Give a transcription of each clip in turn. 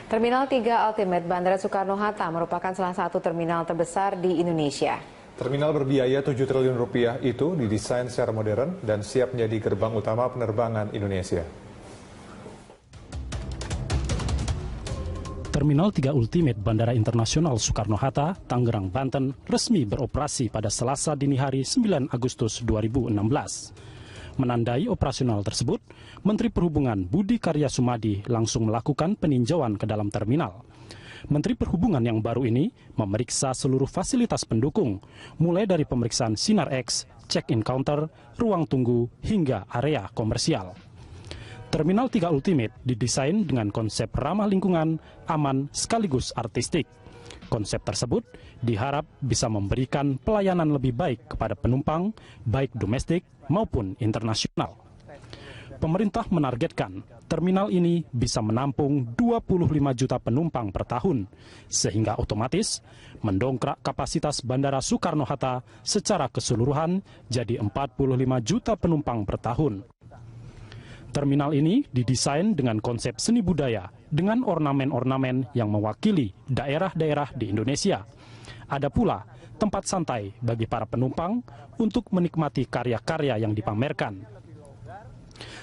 Terminal 3 Ultimate Bandara Soekarno-Hatta merupakan salah satu terminal terbesar di Indonesia. Terminal berbiaya 7 triliun rupiah itu didesain secara modern dan siap menjadi gerbang utama penerbangan Indonesia. Terminal 3 Ultimate Bandara Internasional Soekarno-Hatta, Tangerang, Banten resmi beroperasi pada Selasa dini hari 9 Agustus 2016. Menandai operasional tersebut, Menteri Perhubungan Budi Karya Sumadi langsung melakukan peninjauan ke dalam terminal. Menteri Perhubungan yang baru ini memeriksa seluruh fasilitas pendukung, mulai dari pemeriksaan Sinar X, check-in counter, ruang tunggu, hingga area komersial. Terminal 3 Ultimate didesain dengan konsep ramah lingkungan, aman, sekaligus artistik. Konsep tersebut diharap bisa memberikan pelayanan lebih baik kepada penumpang, baik domestik maupun internasional. Pemerintah menargetkan terminal ini bisa menampung 25 juta penumpang per tahun, sehingga otomatis mendongkrak kapasitas Bandara Soekarno-Hatta secara keseluruhan jadi 45 juta penumpang per tahun. Terminal ini didesain dengan konsep seni budaya dengan ornamen-ornamen yang mewakili daerah-daerah di Indonesia. Ada pula tempat santai bagi para penumpang untuk menikmati karya-karya yang dipamerkan.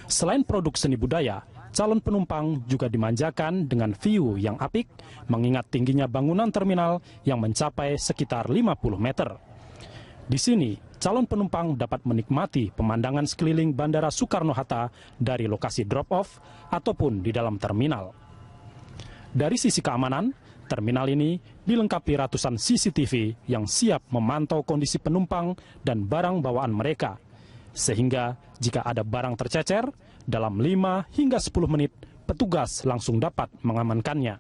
Selain produk seni budaya, calon penumpang juga dimanjakan dengan view yang apik mengingat tingginya bangunan terminal yang mencapai sekitar 50 meter. Di sini, calon penumpang dapat menikmati pemandangan sekeliling Bandara Soekarno-Hatta dari lokasi drop-off ataupun di dalam terminal. Dari sisi keamanan, terminal ini dilengkapi ratusan CCTV yang siap memantau kondisi penumpang dan barang bawaan mereka. Sehingga jika ada barang tercecer, dalam 5 hingga 10 menit, petugas langsung dapat mengamankannya.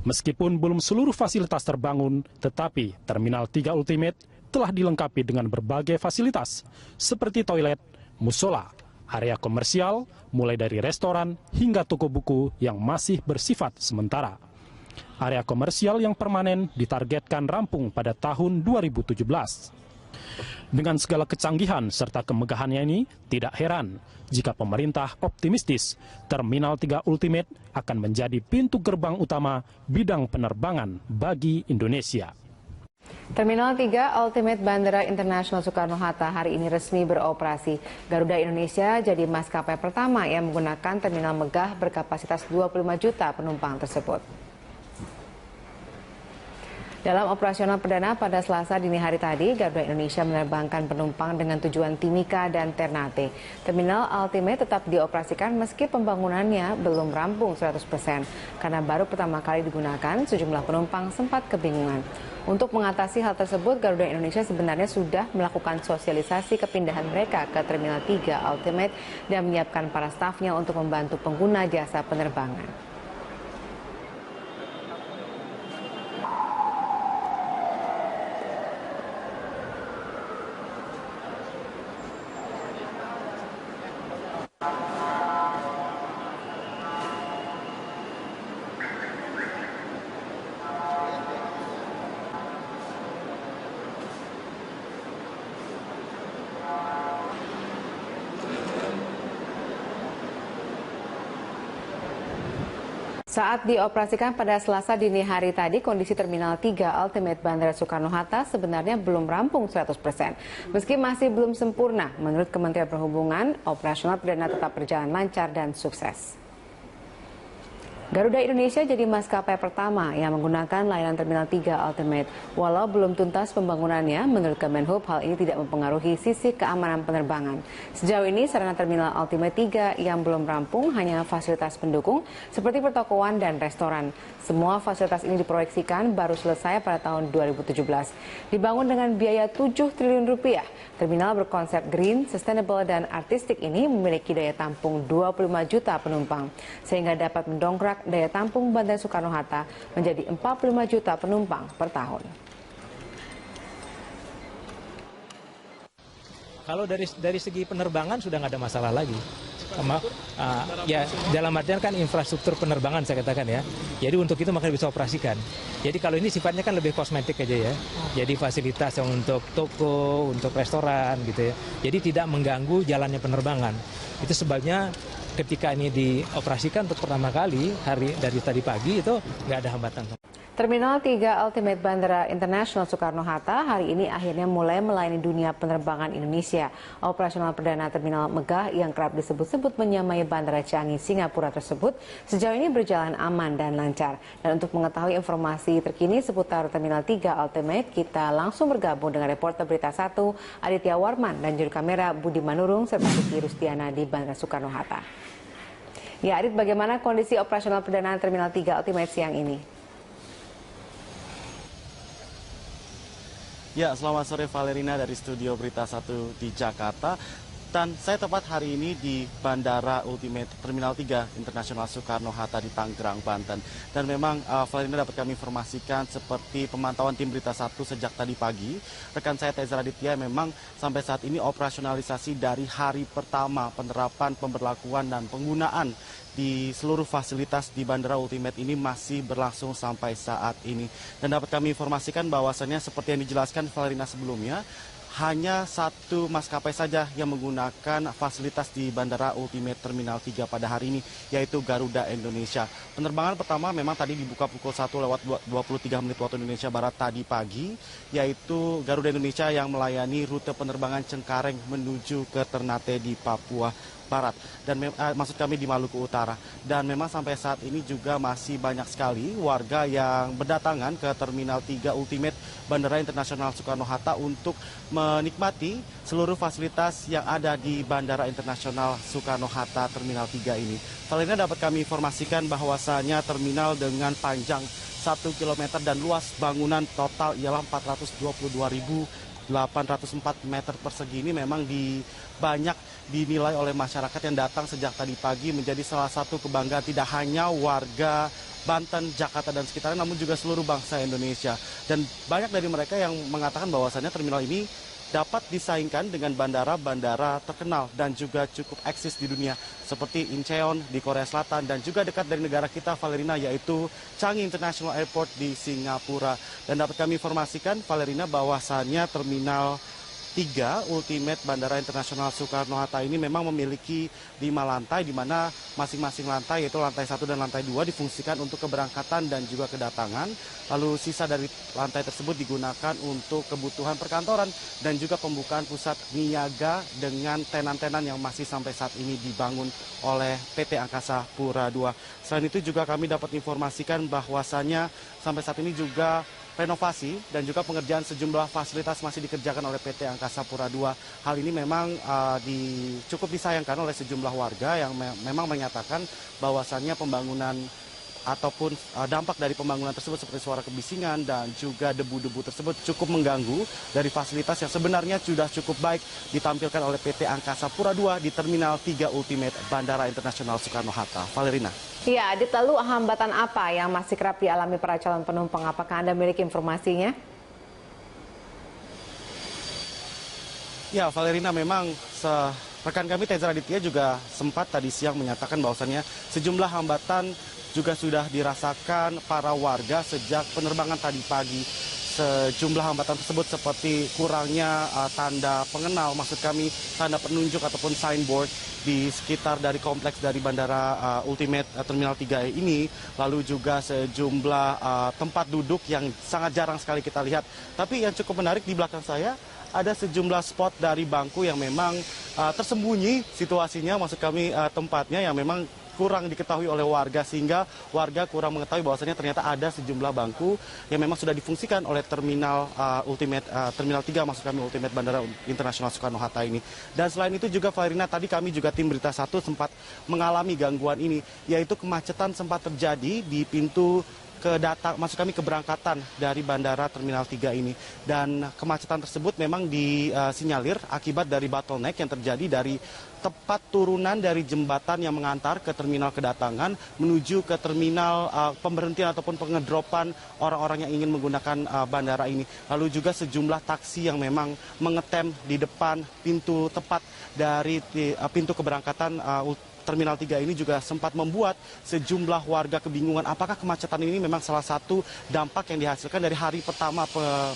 Meskipun belum seluruh fasilitas terbangun, tetapi Terminal 3 Ultimate telah dilengkapi dengan berbagai fasilitas, seperti toilet, musola, area komersial, mulai dari restoran hingga toko buku yang masih bersifat sementara. Area komersial yang permanen ditargetkan rampung pada tahun 2017. Dengan segala kecanggihan serta kemegahannya ini, tidak heran jika pemerintah optimistis Terminal 3 Ultimate akan menjadi pintu gerbang utama bidang penerbangan bagi Indonesia. Terminal 3 Ultimate Bandara Internasional Soekarno-Hatta hari ini resmi beroperasi. Garuda Indonesia jadi maskapai pertama yang menggunakan terminal megah berkapasitas 25 juta penumpang tersebut. Dalam operasional perdana pada Selasa dini hari tadi, Garuda Indonesia menerbangkan penumpang dengan tujuan Timika dan Ternate. Terminal Ultimate tetap dioperasikan meski pembangunannya belum rampung 100%. Karena baru pertama kali digunakan, sejumlah penumpang sempat kebingungan. Untuk mengatasi hal tersebut, Garuda Indonesia sebenarnya sudah melakukan sosialisasi kepindahan mereka ke Terminal 3 Ultimate dan menyiapkan para stafnya untuk membantu pengguna jasa penerbangan. Saat dioperasikan pada Selasa dini hari tadi, kondisi Terminal 3 Ultimate Bandara Soekarno-Hatta sebenarnya belum rampung 100%. Meski masih belum sempurna, menurut Kementerian Perhubungan, operasional perdana tetap berjalan lancar dan sukses. Garuda Indonesia jadi maskapai pertama yang menggunakan layanan Terminal 3 Ultimate. Walau belum tuntas pembangunannya, menurut Kemenhub hal ini tidak mempengaruhi sisi keamanan penerbangan. Sejauh ini sarana Terminal Ultimate 3 yang belum rampung hanya fasilitas pendukung seperti pertokoan dan restoran. Semua fasilitas ini diproyeksikan baru selesai pada tahun 2017. Dibangun dengan biaya 7 triliun rupiah, terminal berkonsep green, sustainable, dan artistik ini memiliki daya tampung 25 juta penumpang, sehingga dapat mendongkrak daya tampung Bandara Soekarno-Hatta menjadi 45 juta penumpang per tahun. Kalau dari segi penerbangan sudah nggak ada masalah lagi. Ya dalam artian kan infrastruktur penerbangan saya katakan ya. Jadi untuk itu makanya bisa operasikan. Jadi kalau ini sifatnya kan lebih kosmetik aja ya. Jadi fasilitas yang untuk toko, untuk restoran gitu ya. Jadi tidak mengganggu jalannya penerbangan. Itu sebabnya ketika ini dioperasikan untuk pertama kali dari tadi pagi itu nggak ada hambatan. Terminal 3 Ultimate Bandara Internasional Soekarno-Hatta hari ini akhirnya mulai melayani dunia penerbangan Indonesia. Operasional perdana Terminal Megah yang kerap disebut-sebut menyamai Bandara Changi, Singapura tersebut sejauh ini berjalan aman dan lancar. Dan untuk mengetahui informasi terkini seputar Terminal 3 Ultimate, kita langsung bergabung dengan reporter Berita 1 Aditya Warman dan juru kamera Budi Manurung serta Kiki Rustiana di Bandara Soekarno-Hatta. Ya, Adit, bagaimana kondisi operasional perdana Terminal 3 Ultimate siang ini? Ya, selamat sore Valerina dari Studio Berita 1 di Jakarta. Dan saya tepat hari ini di Bandara Ultimate Terminal 3 Internasional Soekarno-Hatta di Tangerang, Banten. Dan memang Valerina dapat kami informasikan seperti pemantauan tim Berita 1 sejak tadi pagi. Rekan saya Teza Raditya memang sampai saat ini operasionalisasi dari hari pertama penerapan, pemberlakuan dan penggunaan di seluruh fasilitas di Bandara Ultimate ini masih berlangsung sampai saat ini. Dan dapat kami informasikan bahwasannya seperti yang dijelaskan Valerina sebelumnya, hanya satu maskapai saja yang menggunakan fasilitas di Bandara Ultimate Terminal 3 pada hari ini, yaitu Garuda Indonesia. Penerbangan pertama memang tadi dibuka pukul 1:23 waktu Indonesia Barat tadi pagi, yaitu Garuda Indonesia yang melayani rute penerbangan Cengkareng menuju ke Ternate di Papua Barat, dan maksud kami di Maluku Utara. Dan memang sampai saat ini juga masih banyak sekali warga yang berdatangan ke Terminal 3 Ultimate Bandara Internasional Soekarno-Hatta untuk menikmati seluruh fasilitas yang ada di Bandara Internasional Soekarno-Hatta Terminal 3 ini. Valerina dapat kami informasikan bahwasanya terminal dengan panjang 1 km dan luas bangunan total ialah 422.804 meter persegi ini memang banyak dinilai oleh masyarakat yang datang sejak tadi pagi menjadi salah satu kebanggaan tidak hanya warga Banten, Jakarta dan sekitarnya, namun juga seluruh bangsa Indonesia. Dan banyak dari mereka yang mengatakan bahwasannya terminal ini dapat disaingkan dengan bandara-bandara terkenal dan juga cukup eksis di dunia seperti Incheon di Korea Selatan dan juga dekat dari negara kita Valerina, yaitu Changi International Airport di Singapura. Dan dapat kami informasikan Valerina bahwasannya Terminal 3 Ultimate Bandara Internasional Soekarno-Hatta ini memang memiliki 5 lantai, di mana masing-masing lantai yaitu lantai 1 dan lantai 2 difungsikan untuk keberangkatan dan juga kedatangan. Lalu sisa dari lantai tersebut digunakan untuk kebutuhan perkantoran dan juga pembukaan pusat niaga dengan tenan-tenan yang masih sampai saat ini dibangun oleh PT Angkasa Pura II. Selain itu juga kami dapat informasikan bahwasannya sampai saat ini juga renovasi dan juga pengerjaan sejumlah fasilitas masih dikerjakan oleh PT Angkasa Pura II. Hal ini memang cukup disayangkan oleh sejumlah warga yang memang menyatakan bahwasannya pembangunan ataupun dampak dari pembangunan tersebut seperti suara kebisingan dan juga debu-debu tersebut cukup mengganggu dari fasilitas yang sebenarnya sudah cukup baik ditampilkan oleh PT Angkasa Pura II di Terminal 3 Ultimate Bandara Internasional Soekarno-Hatta. Valerina. Ya, Adit, lalu hambatan apa yang masih kerap dialami para calon penumpang? Apakah Anda memiliki informasinya? Ya, Valerina, memang rekan kami Teza Raditya juga sempat tadi siang menyatakan bahwasannya sejumlah hambatan juga sudah dirasakan para warga sejak penerbangan tadi pagi. Sejumlah hambatan tersebut seperti kurangnya tanda pengenal, maksud kami tanda penunjuk ataupun signboard di sekitar dari kompleks dari Bandara Ultimate Terminal 3 ini, lalu juga sejumlah tempat duduk yang sangat jarang sekali kita lihat. Tapi yang cukup menarik di belakang saya ada sejumlah spot dari bangku yang memang tersembunyi situasinya, maksud kami tempatnya yang memang kurang diketahui oleh warga, sehingga warga kurang mengetahui bahwasannya ternyata ada sejumlah bangku yang memang sudah difungsikan oleh Terminal Ultimate Terminal 3, maksud kami Ultimate Bandara Internasional Soekarno-Hatta ini. Dan selain itu juga Valerina, tadi kami juga tim Berita 1 sempat mengalami gangguan ini, yaitu kemacetan sempat terjadi di pintu maksud kami keberangkatan dari Bandara Terminal 3 ini. Dan kemacetan tersebut memang disinyalir akibat dari bottleneck yang terjadi dari tepat turunan dari jembatan yang mengantar ke terminal kedatangan menuju ke terminal pemberhentian ataupun pengedropan orang-orang yang ingin menggunakan bandara ini. Lalu juga sejumlah taksi yang memang mengetem di depan pintu tepat dari pintu keberangkatan Terminal 3 ini juga sempat membuat sejumlah warga kebingungan apakah kemacetan ini memang salah satu dampak yang dihasilkan dari hari pertama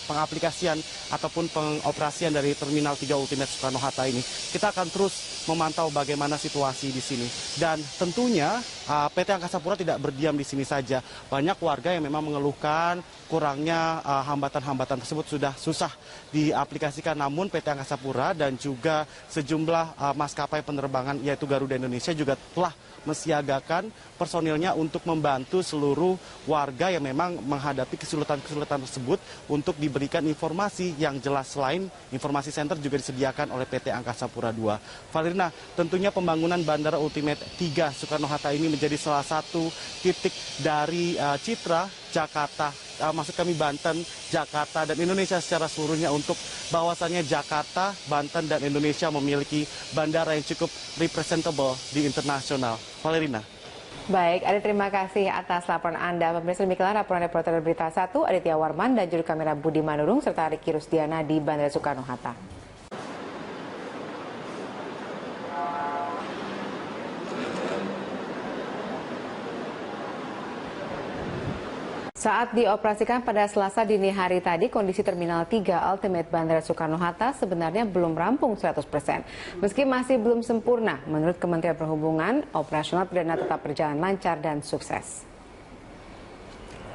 pengaplikasian ataupun pengoperasian dari Terminal 3 Ultimate Soekarno-Hatta ini. Kita akan terus memantau bagaimana situasi di sini. Dan tentunya PT Angkasa Pura tidak berdiam di sini saja. Banyak warga yang memang mengeluhkan kurangnya hambatan-hambatan tersebut sudah susah diaplikasikan. Namun PT Angkasa Pura dan juga sejumlah maskapai penerbangan yaitu Garuda Indonesia juga telah mensiagakan personilnya untuk membantu seluruh warga yang memang menghadapi kesulitan-kesulitan tersebut untuk diberikan informasi yang jelas. Selain informasi center juga disediakan oleh PT Angkasa Pura II. Valerina, tentunya pembangunan Bandara Ultimate 3 Soekarno-Hatta ini menjadi salah satu titik dari citra Jakarta, maksud kami Banten, Jakarta, dan Indonesia secara seluruhnya untuk bahwasannya Jakarta, Banten, dan Indonesia memiliki bandara yang cukup representable di internasional. Valerina. Baik, Adit, terima kasih atas laporan Anda. Pemirsa, demikianlah laporan reporter Berita 1, Aditya Warman, dan juru kamera Budi Manurung, serta Riki Rusdiana di Bandara Soekarno-Hatta. Saat dioperasikan pada Selasa dini hari tadi, kondisi Terminal 3 Ultimate Bandara Soekarno-Hatta sebenarnya belum rampung 100%. Meski masih belum sempurna, menurut Kementerian Perhubungan, operasional perdana tetap berjalan lancar dan sukses.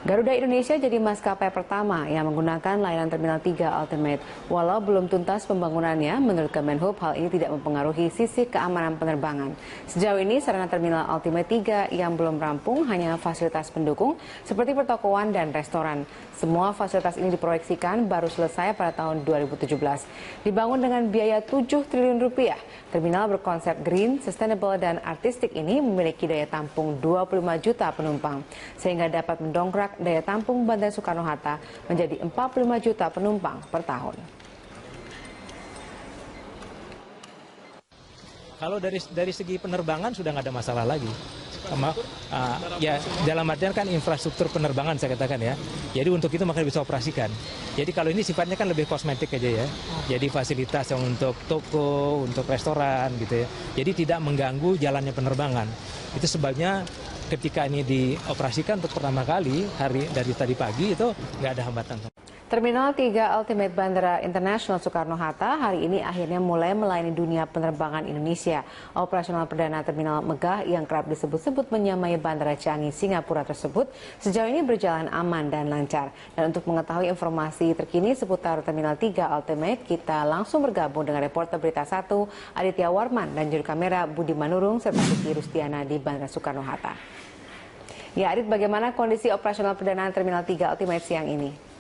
Garuda Indonesia jadi maskapai pertama yang menggunakan layanan Terminal 3 Ultimate. Walau belum tuntas pembangunannya, menurut Kemenhub hal ini tidak mempengaruhi sisi keamanan penerbangan. Sejauh ini sarana Terminal Ultimate 3 yang belum rampung hanya fasilitas pendukung seperti pertokoan dan restoran. Semua fasilitas ini diproyeksikan baru selesai pada tahun 2017. Dibangun dengan biaya 7 triliun rupiah, terminal berkonsep green, sustainable, dan artistik ini memiliki daya tampung 25 juta penumpang, sehingga dapat mendongkrak daya tampung Bandara Soekarno-Hatta menjadi 45 juta penumpang per tahun. Kalau dari segi penerbangan sudah nggak ada masalah lagi. Ya dalam artian kan infrastruktur penerbangan saya katakan ya. Jadi untuk itu makanya bisa operasikan. Jadi kalau ini sifatnya kan lebih kosmetik aja ya. Jadi fasilitas yang untuk toko, untuk restoran gitu ya. Jadi tidak mengganggu jalannya penerbangan. Itu sebabnya ketika ini dioperasikan untuk pertama kali dari tadi pagi itu nggak ada hambatan. Terminal 3 Ultimate Bandara Internasional Soekarno-Hatta hari ini akhirnya mulai melayani dunia penerbangan Indonesia. Operasional perdana terminal megah yang kerap disebut-sebut menyamai Bandara Changi, Singapura tersebut sejauh ini berjalan aman dan lancar. Dan untuk mengetahui informasi terkini seputar Terminal 3 Ultimate, kita langsung bergabung dengan reporter Berita 1, Aditya Warman, dan juru kamera Budi Manurung serta Riki Rusdiana di Bandara Soekarno-Hatta. Ya, Adit, bagaimana kondisi operasional perdana Terminal 3 Ultimate siang ini?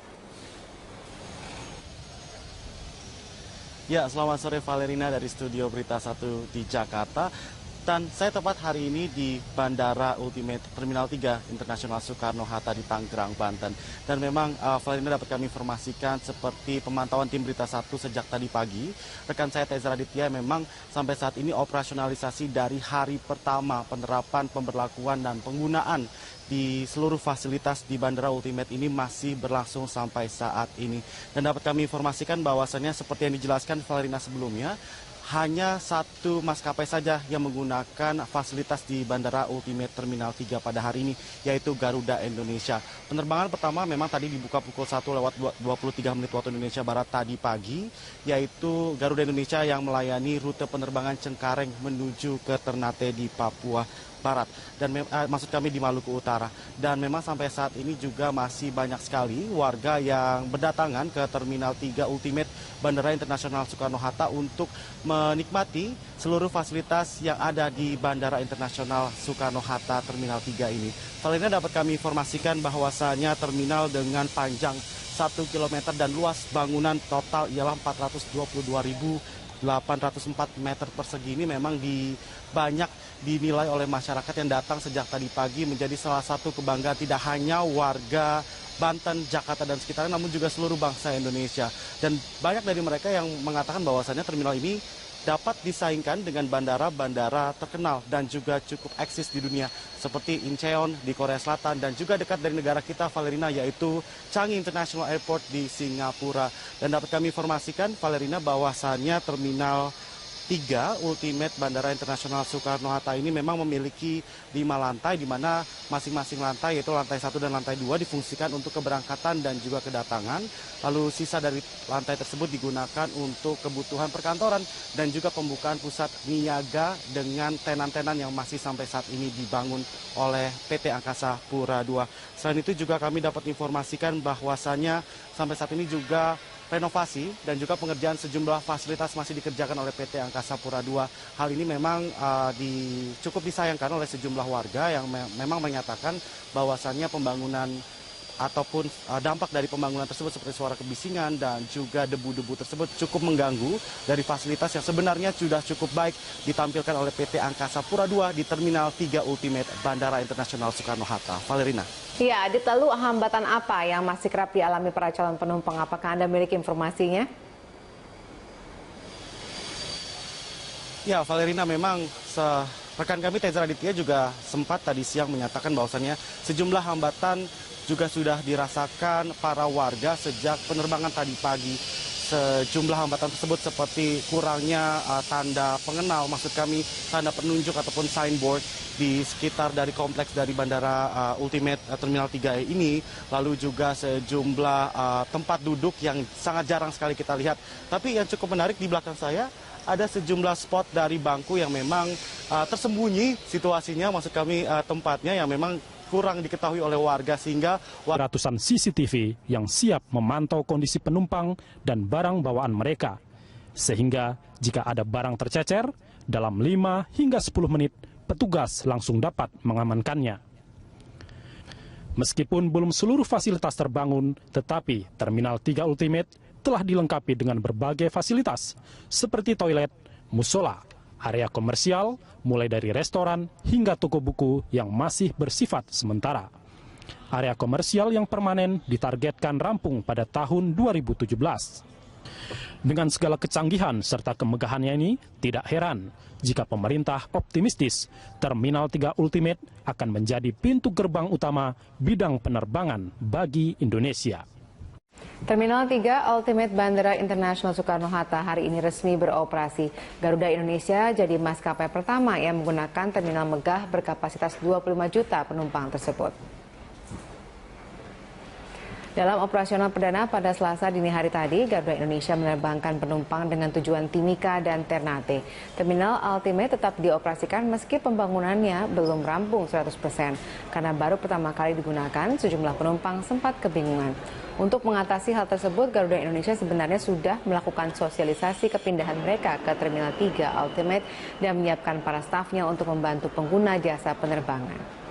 Ya, selamat sore Valerina dari studio Berita 1 di Jakarta. Dan saya tepat hari ini di Bandara Ultimate Terminal 3 Internasional Soekarno-Hatta di Tangerang, Banten. Dan memang Valerina dapat kami informasikan seperti pemantauan tim Berita 1 sejak tadi pagi. Rekan saya Teza Raditya memang sampai saat ini operasionalisasi dari hari pertama penerapan, pemberlakuan, dan penggunaan di seluruh fasilitas di Bandara Ultimate ini masih berlangsung sampai saat ini. Dan dapat kami informasikan bahwasannya seperti yang dijelaskan Valerina sebelumnya, hanya satu maskapai saja yang menggunakan fasilitas di Bandara Ultimate Terminal 3 pada hari ini, yaitu Garuda Indonesia. Penerbangan pertama memang tadi dibuka pukul 1:23 waktu Indonesia Barat tadi pagi, yaitu Garuda Indonesia yang melayani rute penerbangan Cengkareng menuju ke Ternate di Papua Barat, dan maksud kami di Maluku Utara. Dan memang sampai saat ini juga masih banyak sekali warga yang berdatangan ke Terminal 3 Ultimate Bandara Internasional Soekarno-Hatta untuk menikmati seluruh fasilitas yang ada di Bandara Internasional Soekarno-Hatta Terminal 3 ini. Valerina dapat kami informasikan bahwasanya terminal dengan panjang 1 km dan luas bangunan total ialah 422.804 meter persegi ini memang banyak dinilai oleh masyarakat yang datang sejak tadi pagi menjadi salah satu kebanggaan tidak hanya warga Banten, Jakarta, dan sekitarnya, namun juga seluruh bangsa Indonesia. Dan banyak dari mereka yang mengatakan bahwasannya terminal ini dapat disaingkan dengan bandara-bandara terkenal dan juga cukup eksis di dunia seperti Incheon di Korea Selatan dan juga dekat dari negara kita Valerina, yaitu Changi International Airport di Singapura. Dan dapat kami informasikan Valerina bahwasannya Terminal 3 Ultimate Bandara Internasional Soekarno-Hatta ini memang memiliki 5 lantai, di mana masing-masing lantai, yaitu lantai 1 dan lantai 2, difungsikan untuk keberangkatan dan juga kedatangan. Lalu sisa dari lantai tersebut digunakan untuk kebutuhan perkantoran dan juga pembukaan pusat niaga dengan tenan-tenan yang masih sampai saat ini dibangun oleh PT Angkasa Pura II. Selain itu juga kami dapat informasikan bahwasannya sampai saat ini juga renovasi dan juga pengerjaan sejumlah fasilitas masih dikerjakan oleh PT Angkasa Pura II. Hal ini memang cukup disayangkan oleh sejumlah warga yang memang menyatakan bahwasannya pembangunan ataupun dampak dari pembangunan tersebut seperti suara kebisingan dan juga debu-debu tersebut cukup mengganggu dari fasilitas yang sebenarnya sudah cukup baik ditampilkan oleh PT Angkasa Pura II di Terminal 3 Ultimate Bandara Internasional Soekarno-Hatta. Valerina. Ya, Adit, lalu hambatan apa yang masih kerap dialami para calon penumpang? Apakah Anda memiliki informasinya? Ya, Valerina, memang rekan kami Teza Raditya juga sempat tadi siang menyatakan bahwasannya sejumlah hambatan juga sudah dirasakan para warga sejak penerbangan tadi pagi. Sejumlah hambatan tersebut seperti kurangnya tanda pengenal, maksud kami tanda penunjuk ataupun signboard di sekitar dari kompleks dari Bandara Ultimate Terminal 3 ini, lalu juga sejumlah tempat duduk yang sangat jarang sekali kita lihat. Tapi yang cukup menarik di belakang saya, ada sejumlah spot dari bangku yang memang tersembunyi situasinya, maksud kami tempatnya yang memang kurang diketahui oleh warga, sehingga ratusan CCTV yang siap memantau kondisi penumpang dan barang bawaan mereka. Sehingga jika ada barang tercecer, dalam 5 hingga 10 menit petugas langsung dapat mengamankannya. Meskipun belum seluruh fasilitas terbangun, tetapi Terminal 3 Ultimate telah dilengkapi dengan berbagai fasilitas seperti toilet, musola, area komersial, mulai dari restoran hingga toko buku yang masih bersifat sementara. Area komersial yang permanen ditargetkan rampung pada tahun 2017. Dengan segala kecanggihan serta kemegahannya ini, tidak heran jika pemerintah optimistis Terminal 3 Ultimate akan menjadi pintu gerbang utama bidang penerbangan bagi Indonesia. Terminal 3 Ultimate Bandara Internasional Soekarno-Hatta hari ini resmi beroperasi. Garuda Indonesia jadi maskapai pertama yang menggunakan terminal megah berkapasitas 25 juta penumpang tersebut. Dalam operasional perdana pada Selasa dini hari tadi, Garuda Indonesia menerbangkan penumpang dengan tujuan Timika dan Ternate. Terminal Ultimate tetap dioperasikan meski pembangunannya belum rampung 100%. Karena baru pertama kali digunakan, sejumlah penumpang sempat kebingungan. Untuk mengatasi hal tersebut, Garuda Indonesia sebenarnya sudah melakukan sosialisasi kepindahan mereka ke Terminal 3 Ultimate dan menyiapkan para stafnya untuk membantu pengguna jasa penerbangan.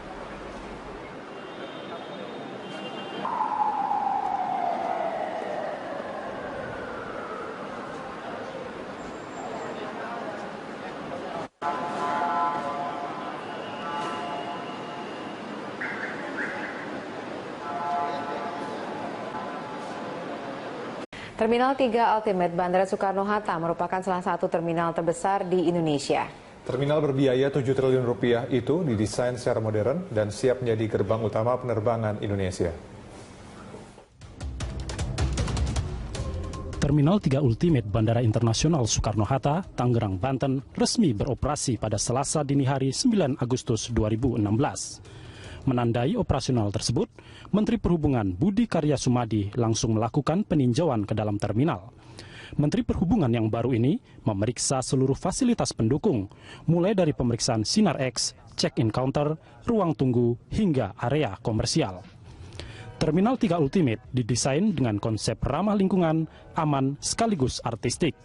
Terminal 3 Ultimate Bandara Soekarno-Hatta merupakan salah satu terminal terbesar di Indonesia. Terminal berbiaya 7 triliun rupiah itu didesain secara modern dan siap menjadi gerbang utama penerbangan Indonesia. Terminal 3 Ultimate Bandara Internasional Soekarno-Hatta, Tangerang, Banten resmi beroperasi pada Selasa dini hari 9 Agustus 2016. Menandai operasional tersebut, Menteri Perhubungan Budi Karya Sumadi langsung melakukan peninjauan ke dalam terminal. Menteri Perhubungan yang baru ini memeriksa seluruh fasilitas pendukung, mulai dari pemeriksaan Sinar X, check-in counter, ruang tunggu, hingga area komersial. Terminal 3 Ultimate didesain dengan konsep ramah lingkungan, aman, sekaligus artistik.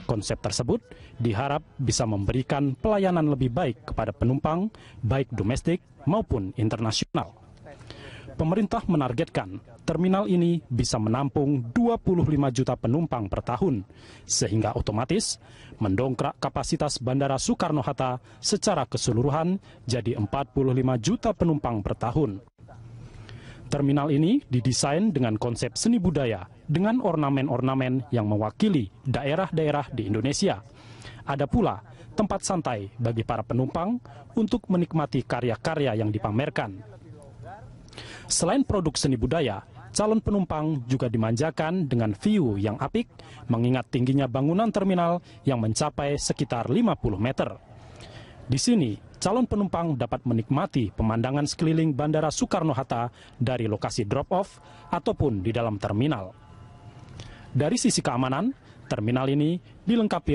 Konsep tersebut diharap bisa memberikan pelayanan lebih baik kepada penumpang, baik domestik maupun internasional. Pemerintah menargetkan terminal ini bisa menampung 25 juta penumpang per tahun, sehingga otomatis mendongkrak kapasitas Bandara Soekarno-Hatta secara keseluruhan jadi 45 juta penumpang per tahun. Terminal ini didesain dengan konsep seni budaya dengan ornamen-ornamen yang mewakili daerah-daerah di Indonesia. Ada pula tempat santai bagi para penumpang untuk menikmati karya-karya yang dipamerkan. Selain produk seni budaya, calon penumpang juga dimanjakan dengan view yang apik, mengingat tingginya bangunan terminal yang mencapai sekitar 50 meter. Di sini, calon penumpang dapat menikmati pemandangan sekeliling Bandara Soekarno-Hatta dari lokasi drop-off ataupun di dalam terminal. Dari sisi keamanan, terminal ini dilengkapi